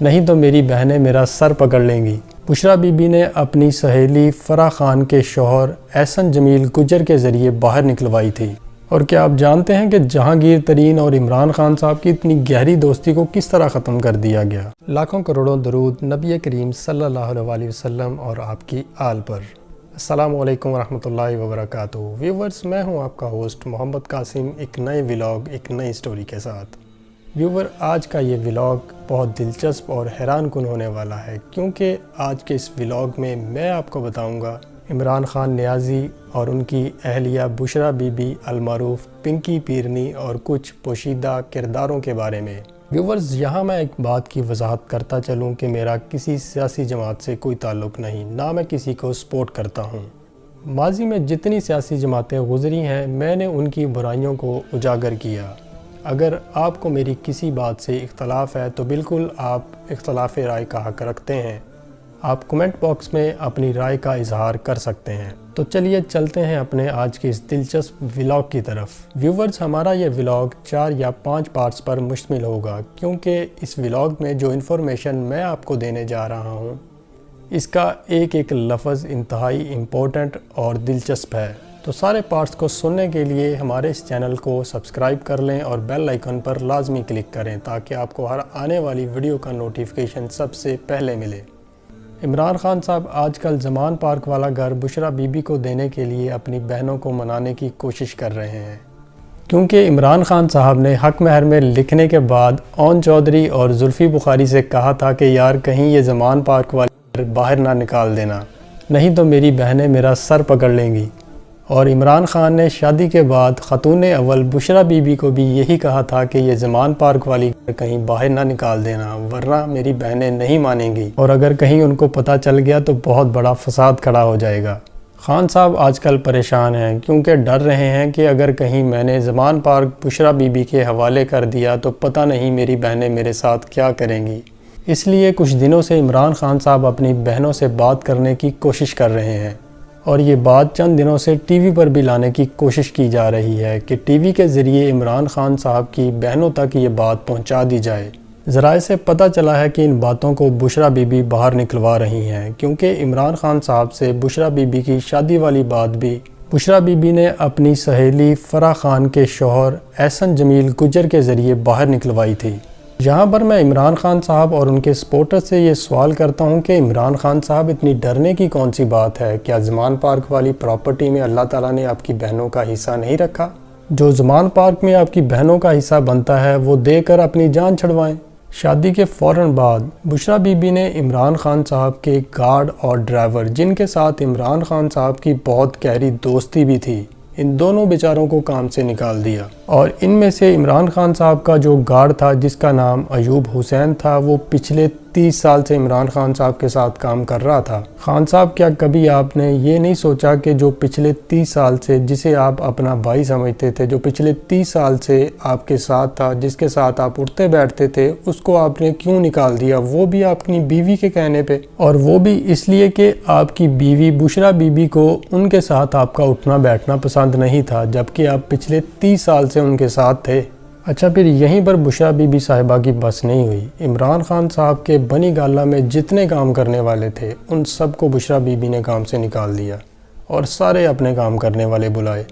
نہیں تو میری بہنیں میرا سر پکڑ لیں گی۔ بشریٰ بی بی نے اپنی سہیلی فرح خان کے شوہر احسن جمیل گجر کے ذریعے باہر نکلوائی تھی۔ اور کیا آپ جانتے ہیں کہ جہانگیر ترین اور عمران خان صاحب کی اتنی گہری دوستی کو کس طرح ختم کر دیا گیا؟ لاکھوں کروڑوں درود نبی کریم صلی اللہ علیہ وسلم اور آپ کی آل پر۔ السلام علیکم ورحمۃ اللہ وبرکاتہ۔ ویورز، میں ہوں آپ کا ہوسٹ محمد قاسم، ایک نئے ولاگ ایک نئی سٹوری کے ساتھ۔ ویور، آج کا یہ ولاگ بہت دلچسپ اور حیران کن ہونے والا ہے، کیونکہ آج کے اس ولاگ میں آپ کو بتاؤں گا عمران خان نیازی اور ان کی اہلیہ بشریٰ بی بی المعروف پنکی پیرنی اور کچھ پوشیدہ کرداروں کے بارے میں۔ ویورز، یہاں میں ایک بات کی وضاحت کرتا چلوں کہ میرا کسی سیاسی جماعت سے کوئی تعلق نہیں، نہ میں کسی کو سپورٹ کرتا ہوں۔ ماضی میں جتنی سیاسی جماعتیں گزری ہیں، میں نے ان کی برائیوں کو اجاگر کیا۔ اگر آپ کو میری کسی بات سے اختلاف ہے تو بالکل آپ اختلاف رائے کا حق رکھتے ہیں۔ آپ کمنٹ باکس میں اپنی رائے کا اظہار کر سکتے ہیں۔ تو چلیے چلتے ہیں اپنے آج کے اس دلچسپ ولاگ کی طرف۔ ویورز، ہمارا یہ ولاگ 4 یا 5 پارٹس پر مشتمل ہوگا، کیونکہ اس ولاگ میں جو انفارمیشن میں آپ کو دینے جا رہا ہوں، اس کا ایک ایک لفظ انتہائی امپورٹنٹ اور دلچسپ ہے۔ تو سارے پارٹس کو سننے کے لیے ہمارے اس چینل کو سبسکرائب کر لیں اور بیل آئیکن پر لازمی کلک کریں تاکہ آپ کو ہر آنے والی ویڈیو کا نوٹیفیکیشن سب سے پہلے ملے۔ عمران خان صاحب آج کل زمان پارک والا گھر بشریٰ بی بی کو دینے کے لیے اپنی بہنوں کو منانے کی کوشش کر رہے ہیں، کیونکہ عمران خان صاحب نے حق مہر میں لکھنے کے بعد اون چودھری اور زلفی بخاری سے کہا تھا کہ یار کہیں یہ زمان پارک والا گھر باہر نہ نکال دینا، نہیں تو میری بہنیں میرا سر پکڑ لیں گی۔ اور عمران خان نے شادی کے بعد خاتون اول بشریٰ بی بی کو بھی یہی کہا تھا کہ یہ زمان پارک والی گھر کہیں باہر نہ نکال دینا، ورنہ میری بہنیں نہیں مانیں گی، اور اگر کہیں ان کو پتہ چل گیا تو بہت بڑا فساد کھڑا ہو جائے گا۔ خان صاحب آج کل پریشان ہیں، کیونکہ ڈر رہے ہیں کہ اگر کہیں میں نے زمان پارک بشریٰ بی بی کے حوالے کر دیا تو پتہ نہیں میری بہنیں میرے ساتھ کیا کریں گی۔ اس لیے کچھ دنوں سے عمران خان صاحب اپنی بہنوں سے بات کرنے کی کوشش کر رہے ہیں، اور یہ بات چند دنوں سے ٹی وی پر بھی لانے کی کوشش کی جا رہی ہے کہ ٹی وی کے ذریعے عمران خان صاحب کی بہنوں تک یہ بات پہنچا دی جائے۔ ذرائع سے پتہ چلا ہے کہ ان باتوں کو بشریٰ بی بی باہر نکلوا رہی ہیں، کیونکہ عمران خان صاحب سے بشریٰ بی بی کی شادی والی بات بھی بشریٰ بی بی نے اپنی سہیلی فرح خان کے شوہر احسن جمیل گجر کے ذریعے باہر نکلوائی تھی۔ یہاں پر میں عمران خان صاحب اور ان کے سپورٹر سے یہ سوال کرتا ہوں کہ عمران خان صاحب اتنی ڈرنے کی کون سی بات ہے؟ کیا زمان پارک والی پراپرٹی میں اللہ تعالیٰ نے آپ کی بہنوں کا حصہ نہیں رکھا؟ جو زمان پارک میں آپ کی بہنوں کا حصہ بنتا ہے وہ دے کر اپنی جان چھڑوائیں۔ شادی کے فوراً بعد بشریٰ بی بی نے عمران خان صاحب کے گارڈ اور ڈرائیور، جن کے ساتھ عمران خان صاحب کی بہت گہری دوستی بھی تھی، ان دونوں بیچاروں کو کام سے نکال دیا۔ اور ان میں سے عمران خان صاحب کا جو گارڈ تھا، جس کا نام ایوب حسین تھا، وہ پچھلے 30 سال سے عمران خان صاحب کے ساتھ کام کر رہا تھا۔ خان صاحب، کیا کبھی آپ نے یہ نہیں سوچا کہ جو پچھلے 30 سال سے، جسے آپ اپنا بھائی سمجھتے تھے، جو پچھلے 30 سال سے آپ کے ساتھ تھا، جس کے ساتھ آپ اٹھتے بیٹھتے تھے، اس کو آپ نے کیوں نکال دیا؟ وہ بھی اپنی بیوی کے کہنے پہ، اور وہ بھی اس لیے کہ آپ کی بیوی بشریٰ بی بی کو ان کے ساتھ آپ کا اٹھنا بیٹھنا پسند نہیں تھا، جبکہ آپ پچھلے 30 سال سے ان کے ساتھ تھے۔ اچھا، پھر یہیں پر بشریٰ بی بی صاحبہ کی بس نہیں ہوئی۔ عمران خان صاحب کے بنی گالہ میں جتنے کام کرنے والے تھے، ان سب کو بشریٰ بی بی نے کام سے نکال دیا اور سارے اپنے کام کرنے والے بلائے۔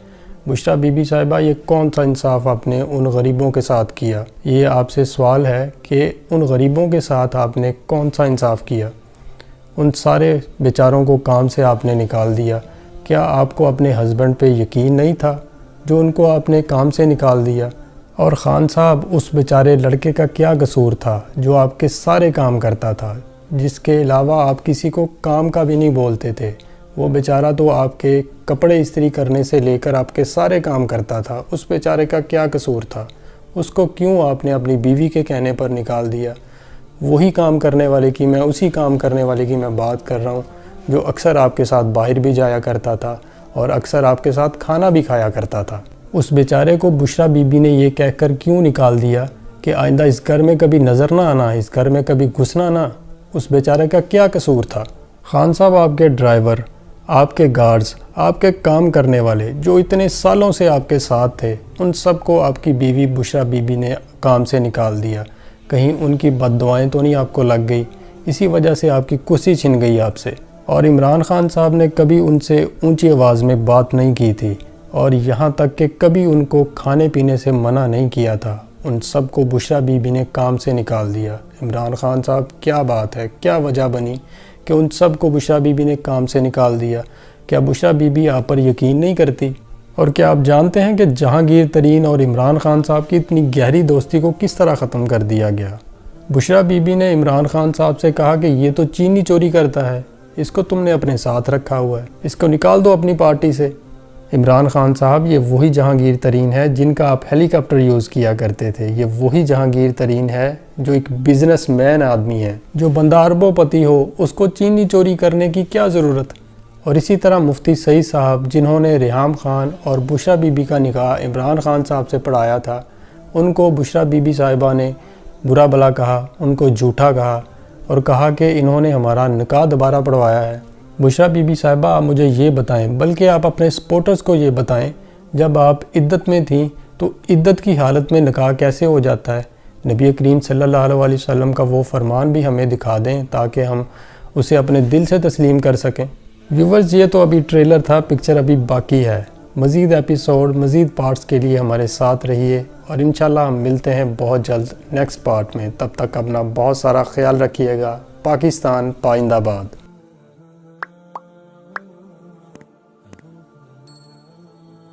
بشریٰ بی بی صاحبہ، یہ کون سا انصاف آپ نے ان غریبوں کے ساتھ کیا؟ یہ آپ سے سوال ہے کہ ان غریبوں کے ساتھ آپ نے کون سا انصاف کیا؟ ان سارے بیچاروں کو کام سے آپ نے نکال دیا۔ کیا آپ کو اپنے ہسبینڈ پہ یقین نہیں تھا جو ان کو آپ نے کام سے نکال دیا؟ اور خان صاحب، اس بیچارے لڑکے کا کیا قصور تھا جو آپ کے سارے کام کرتا تھا، جس کے علاوہ آپ کسی کو کام کا بھی نہیں بولتے تھے؟ وہ بیچارہ تو آپ کے کپڑے استری کرنے سے لے کر آپ کے سارے کام کرتا تھا۔ اس بیچارے کا کیا قصور تھا؟ اس کو کیوں آپ نے اپنی بیوی کے کہنے پر نکال دیا؟ وہی کام کرنے والے کی میں اسی کام کرنے والے کی میں بات کر رہا ہوں، جو اکثر آپ کے ساتھ باہر بھی جایا کرتا تھا اور اکثر آپ کے ساتھ کھانا بھی کھایا کرتا تھا۔ اس بیچارے کو بشریٰ بی بی نے یہ کہہ کر کیوں نکال دیا کہ آئندہ اس گھر میں کبھی نظر نہ آنا، اس گھر میں کبھی گھسنا نہ؟ اس بیچارے کا کیا قصور تھا؟ خان صاحب، آپ کے ڈرائیور، آپ کے گارڈز، آپ کے کام کرنے والے جو اتنے سالوں سے آپ کے ساتھ تھے، ان سب کو آپ کی بیوی بشریٰ بی بی نے کام سے نکال دیا۔ کہیں ان کی بد دعائیں تو نہیں آپ کو لگ گئی، اسی وجہ سے آپ کی کرسی چھن گئی آپ سے۔ اور عمران خان صاحب نے کبھی ان سے اونچی آواز میں بات نہیں کی تھی، اور یہاں تک کہ کبھی ان کو کھانے پینے سے منع نہیں کیا تھا۔ ان سب کو بشریٰ بی بی نے کام سے نکال دیا۔ عمران خان صاحب کیا بات ہے، کیا وجہ بنی کہ ان سب کو بشریٰ بی بی نے کام سے نکال دیا؟ کیا بشریٰ بی بی آپ پر یقین نہیں کرتی؟ اور کیا آپ جانتے ہیں کہ جہانگیر ترین اور عمران خان صاحب کی اتنی گہری دوستی کو کس طرح ختم کر دیا گیا؟ بشریٰ بی بی نے عمران خان صاحب سے کہا کہ یہ تو چینی چوری کرتا ہے، اس کو تم نے اپنے ساتھ رکھا ہوا ہے، اس کو نکال دو اپنی پارٹی سے۔ عمران خان صاحب، یہ وہی جہانگیر ترین ہے جن کا آپ ہیلی کاپٹر یوز کیا کرتے تھے۔ یہ وہی جہانگیر ترین ہے جو ایک بزنس مین آدمی ہے، جو بندہ اربوں پتی ہو، اس کو چینی چوری کرنے کی کیا ضرورت؟ اور اسی طرح مفتی سعید صاحب، جنہوں نے ریحام خان اور بشریٰ بی بی کا نکاح عمران خان صاحب سے پڑھایا تھا، ان کو بشریٰ بی بی صاحبہ نے برا بھلا کہا، ان کو جھوٹا کہا اور کہا کہ انہوں نے ہمارا نکاح دوبارہ پڑھوایا ہے۔ بشریٰ بی بی صاحبہ، آپ مجھے یہ بتائیں، بلکہ آپ اپنے سپورٹرز کو یہ بتائیں، جب آپ عدت میں تھیں تو عدت کی حالت میں نکاح کیسے ہو جاتا ہے؟ نبی کریم صلی اللہ علیہ وسلم کا وہ فرمان بھی ہمیں دکھا دیں تاکہ ہم اسے اپنے دل سے تسلیم کر سکیں۔ ویورز، یہ تو ابھی ٹریلر تھا، پکچر ابھی باقی ہے۔ مزید ایپیسوڈ، مزید پارٹس کے لیے ہمارے ساتھ رہیے، اور انشاءاللہ ہم ملتے ہیں بہت جلد نیکسٹ پارٹ میں۔ تب تک اپنا بہت سارا خیال رکھیے گا۔ پاکستان پائندہ باد۔